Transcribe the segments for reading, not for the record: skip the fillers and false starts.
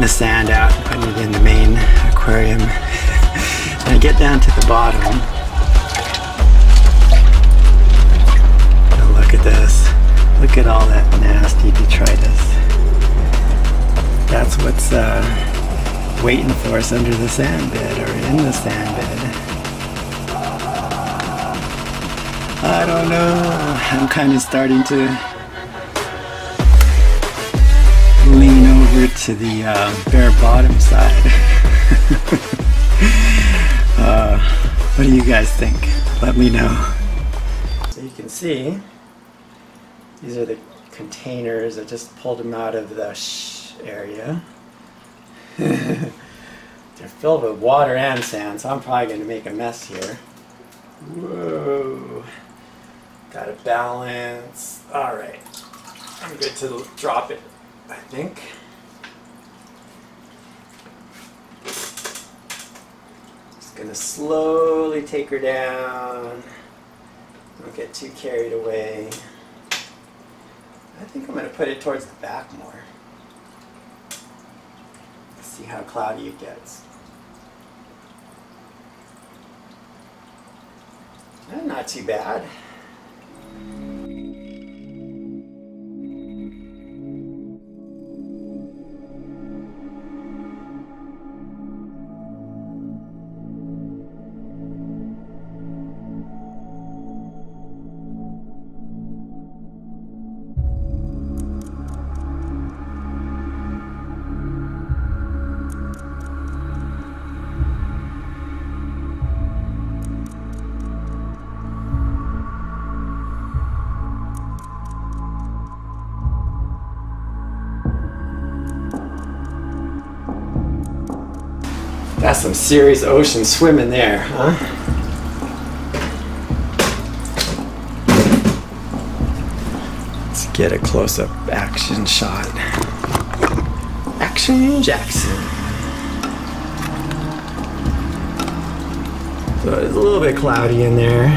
the sand out and putting it in the main aquarium. And I get down to the bottom. Oh, look at this. Look at all that nasty detritus. That's what's waiting for us under the sand bed or in the sand bed. I don't know. I'm kind of starting to lean over to the bare bottom side. What do you guys think? Let me know. So you can see these are the containers. I just pulled them out of the area. They're filled with water and sand, so I'm probably going to make a mess here. Whoa. Got to balance. Alright. I'm good to drop it, I think. Just going to slowly take her down. Don't get too carried away. I think I'm going to put it towards the back more. See how cloudy it gets. Not too bad. That's some serious ocean swimming there, huh? Let's get a close-up action shot. Action Jackson. So it's a little bit cloudy in there,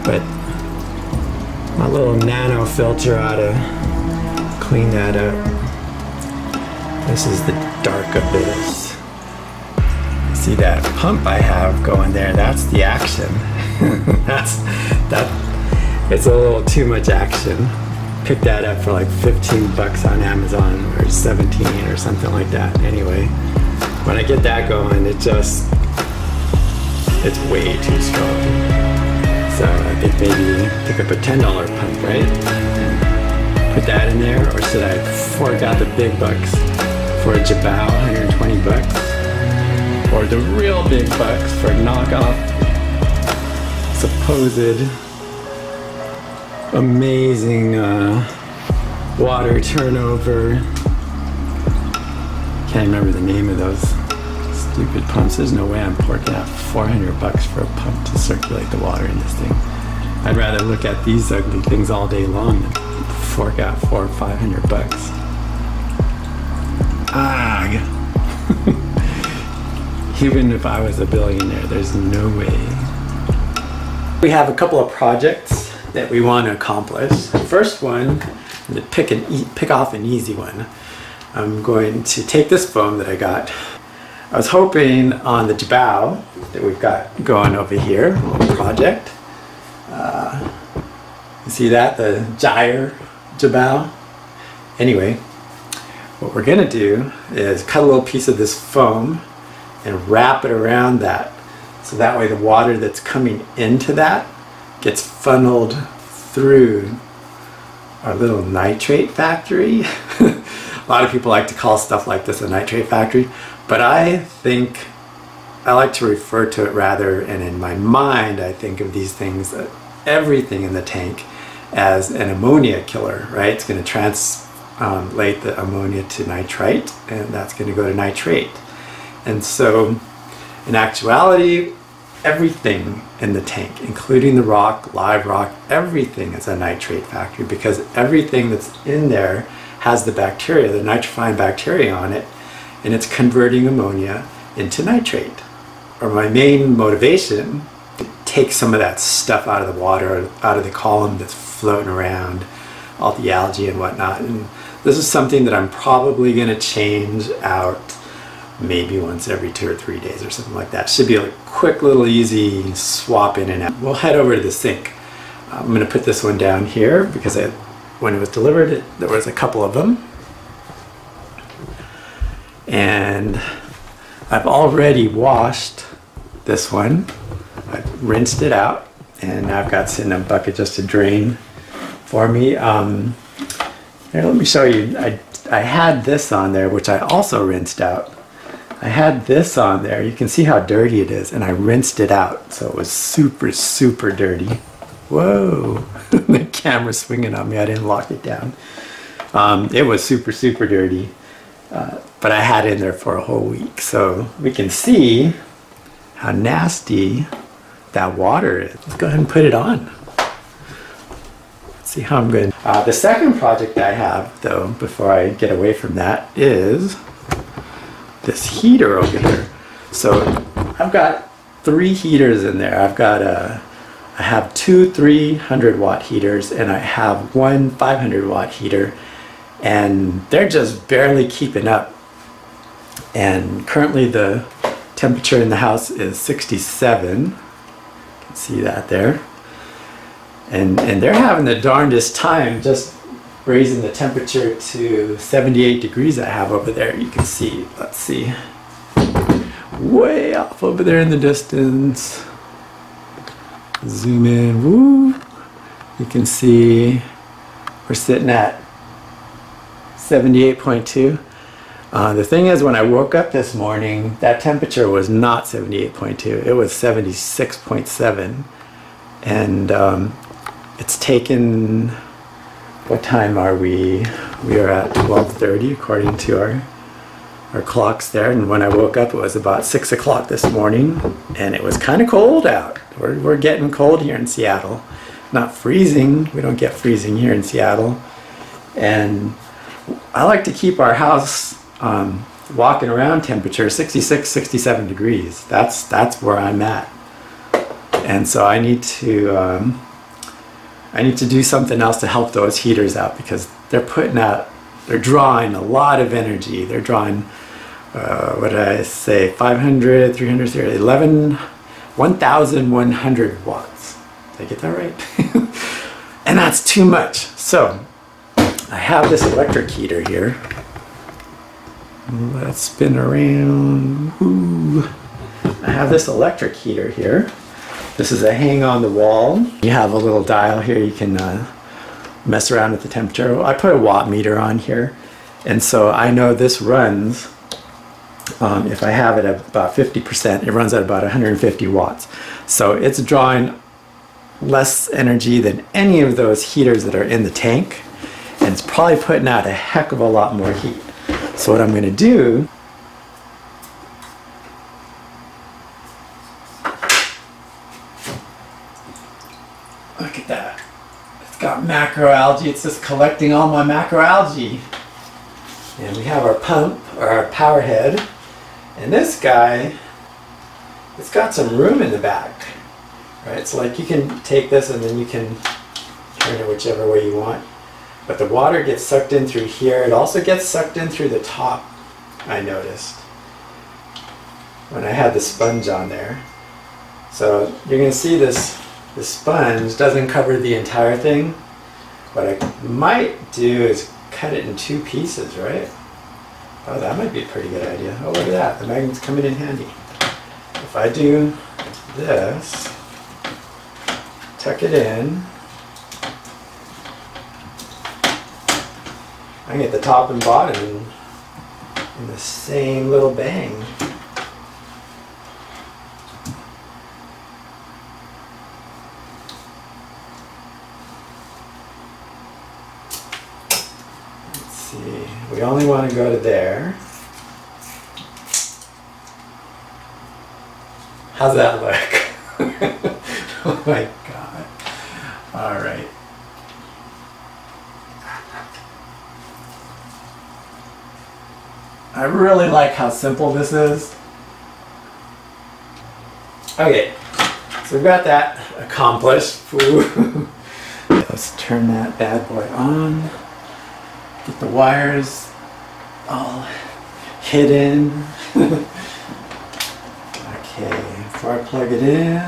but my little nano filter ought to clean that up. This is the dark abyss. See that pump I have going there? That's the action. It's a little too much action. Picked that up for like 15 bucks on Amazon, or 17 or something like that. Anyway, when I get that going, it's way too strong. So I think maybe pick up a $10 pump, right? Put that in there, or should I fork out the big bucks for a Jabao, 120 bucks? Or the real big bucks for knockoff supposed amazing water turnover. Can't remember the name of those stupid pumps. There's no way I'm forking out 400 bucks for a pump to circulate the water in this thing. I'd rather look at these ugly things all day long than fork out 400 or 500 bucks. Ah. Even if I was a billionaire, there's no way. We have a couple of projects that we want to accomplish. The first one, to pick off an easy one. I'm going to take this foam that I got. I was hoping on the Jabao that we've got going over here, a little project. You see that? The gyre Jabao? Anyway, what we're going to do is cut a little piece of this foam and wrap it around that, so that way the water that's coming into that gets funneled through our little nitrate factory. A lot of people like to call stuff like this a nitrate factory, but I think I like to refer to it rather, and in my mind I think of these things, everything in the tank, as an ammonia killer, right? It's going to translate the ammonia to nitrite, and that's going to go to nitrate. And so, in actuality, everything in the tank, including the rock, live rock, everything is a nitrate factory, because everything that's in there has the bacteria, the nitrifying bacteria on it, and it's converting ammonia into nitrate. Or my main motivation, to take some of that stuff out of the water, out of the column that's floating around, all the algae and whatnot, and This is something that I'm probably going to change out maybe once every 2 or 3 days or something like that. Should be a quick little easy swap in and out. We'll head over to the sink. I'm going to put this one down here because when it was delivered there was a couple of them. And I've already washed this one. I've rinsed it out and I've got sitting in a bucket just to drain for me. Here, let me show you. I had this on there, which I also rinsed out. I had this on there. You can see how dirty it is, and I rinsed it out, so it was super, super dirty. Whoa, the camera's swinging on me. I didn't lock it down. It was super, super dirty, but I had it in there for a whole week, so we can see how nasty that water is. Let's go ahead and put it on. See how I'm going. The second project I have, though, before I get away from that, is this heater over here. So I've got 3 heaters in there. I have 2 300-watt heaters and I have 1 500-watt heater, and they're just barely keeping up. And currently the temperature in the house is 67. You can see that there. And they're having the darndest time just raising the temperature to 78 degrees I have over there. You can see, let's see, way off over there in the distance. Zoom in, woo. You can see we're sitting at 78.2. The thing is, when I woke up this morning, that temperature was not 78.2. It was 76.7. And it's taken, what time are we? We are at 12:30 according to our clocks there. And when I woke up, it was about 6 o'clock this morning, and it was kind of cold out. We're getting cold here in Seattle. Not freezing. We don't get freezing here in Seattle. And I like to keep our house walking around temperature 66, 67 degrees. That's where I'm at. And so I need to do something else to help those heaters out, because they're drawing a lot of energy. They're drawing, what did I say, 500, 300, 1,100 watts. Did I get that right? And that's too much. So I have this electric heater here. Let's spin around. Ooh. I have this electric heater here. This is a hang on the wall. You have a little dial here. You can mess around with the temperature. I put a watt meter on here, and so I know this runs, if I have it at about 50%, it runs at about 150 watts. So it's drawing less energy than any of those heaters that are in the tank, and it's probably putting out a heck of a lot more heat. So what I'm going to do, look at that. It's got macroalgae. It's just collecting all my macroalgae. And we have our pump, or our power head. And this guy, it's got some room in the back. Right? So like you can take this and then you can turn it whichever way you want. But the water gets sucked in through here. It also gets sucked in through the top, I noticed, when I had the sponge on there. So you're going to see this. The sponge doesn't cover the entire thing. What I might do is cut it in 2 pieces, right? Oh, that might be a pretty good idea. Oh, look at that. The magnet's coming in handy. If I do this, tuck it in, I can get the top and bottom in the same little bang. Let's see, we only want to go to there. How's that look? Oh my God. All right. I really like how simple this is. Okay, so we've got that accomplished. Let's turn that bad boy on. Get the wires all hidden. Okay, before I plug it in, I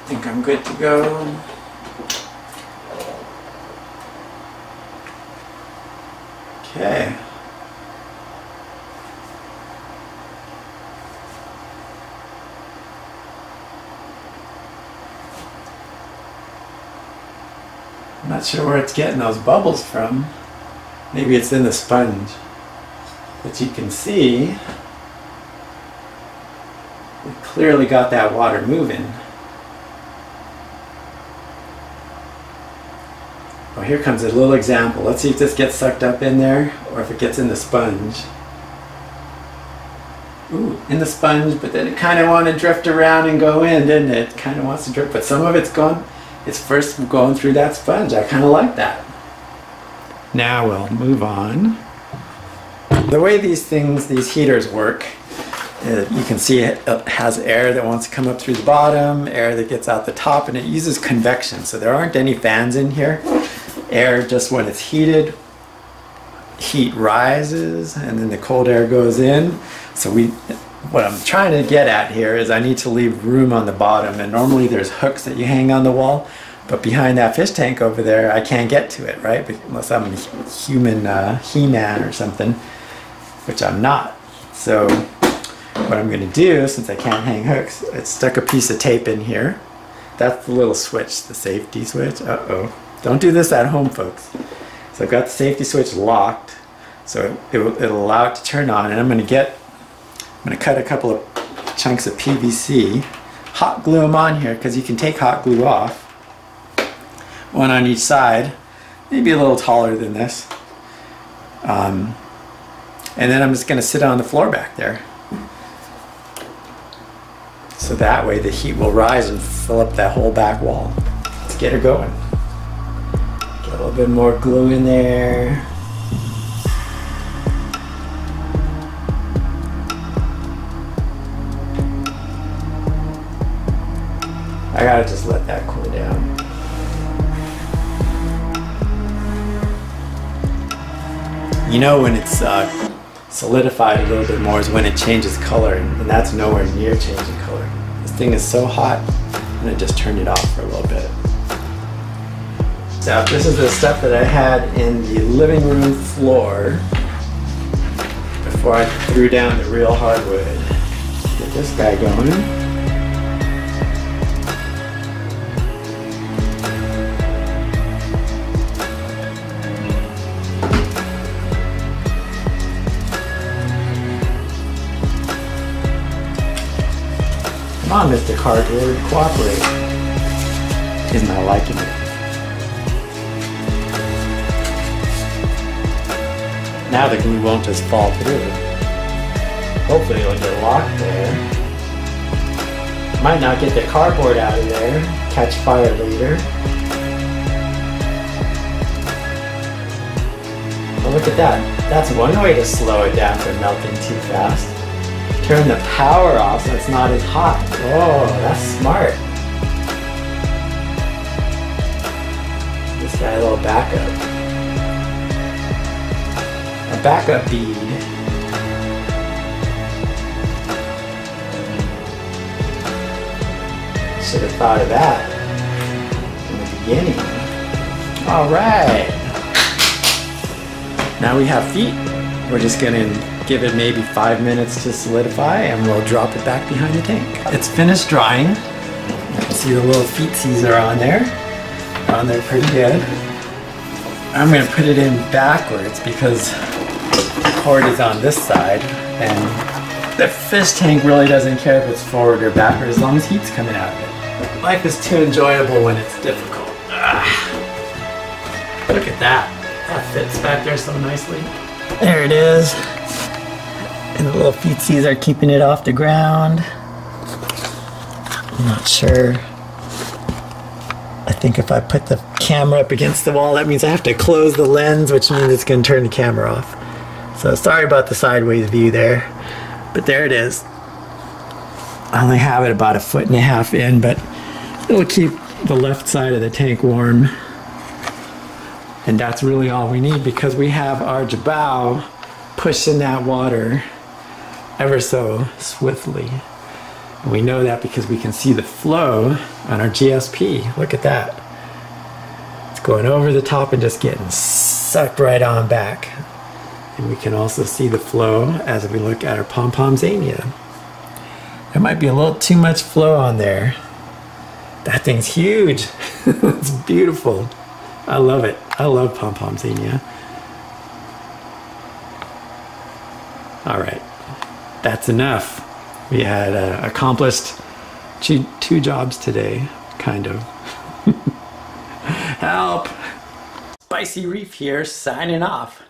think I'm good to go. Okay. I'm not sure where it's getting those bubbles from. Maybe it's in the sponge. But you can see it clearly got that water moving. Oh, here comes a little example. Let's see if this gets sucked up in there or if it gets in the sponge. Ooh, in the sponge, but then it kind of wanted to drift around and go in, didn't it? It kind of wants to drift, but some of it's gone. It's first going through that sponge. I kind of like that. Now we'll move on. The way these things, these heaters work, you can see it has air that wants to come up through the bottom, air that gets out the top, and it uses convection. So there aren't any fans in here. Air, just when it's heated, heat rises and then the cold air goes in. So what I'm trying to get at here is I need to leave room on the bottom, and normally there's hooks that you hang on the wall, but behind that fish tank over there I can't get to it, right? Unless I'm a human He-Man or something, which I'm not. So what I'm going to do, since I can't hang hooks, I stuck a piece of tape in here. That's the little switch, the safety switch. Uh-oh. Don't do this at home, folks. So I've got the safety switch locked, so it'll allow it to turn on, and I'm going to cut a couple of chunks of PVC, hot glue them on here because you can take hot glue off. One on each side, maybe a little taller than this. And then I'm just going to sit on the floor back there. So that way the heat will rise and fill up that whole back wall. Let's get her going. Get a little bit more glue in there. I gotta just let that cool down. You know when it's solidified a little bit more is when it changes color, and that's nowhere near changing color. This thing is so hot, I'm gonna just turn it off for a little bit. So this is the stuff that I had in the living room floor before I threw down the real hardwood. Get this guy going. Come on, Mr. Cardboard, cooperate. He's not liking it. Now the glue won't just fall through. Hopefully it'll get locked there. Might not get the cardboard out of there. Catch fire later. Oh, look at that. That's one way to slow it down from melting too fast. Turn the power off so it's not as hot. Oh, that's smart. This guy a little backup. A backup bead. Should have thought of that in the beginning. All right. Now we have feet. We're just gonna give it maybe 5 minutes to solidify, and we'll drop it back behind the tank. It's finished drying. You can see the little feetsies are on there. They're on there pretty good. I'm gonna put it in backwards because the cord is on this side, and the fish tank really doesn't care if it's forward or backward as long as heat's coming out of it. Life is too enjoyable when it's difficult. Look at that. That fits back there so nicely. There it is. And the little feetsies are keeping it off the ground. I'm not sure. I think if I put the camera up against the wall, that means I have to close the lens, which means it's going to turn the camera off. So sorry about the sideways view there. But there it is. I only have it about 1.5 feet in, but it'll keep the left side of the tank warm. And that's really all we need because we have our jabal pushing that water ever so swiftly. And we know that because we can see the flow on our GSP. Look at that. It's going over the top and just getting sucked right on back. And we can also see the flow as we look at our pom-pomzania. There might be a little too much flow on there. That thing's huge. It's beautiful. I love it. I love pom-pomzania. All right, that's enough. We had accomplished two jobs today, kind of. Help! Spicy Reef here, signing off.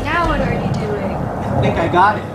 Now what are you doing? I think I got it.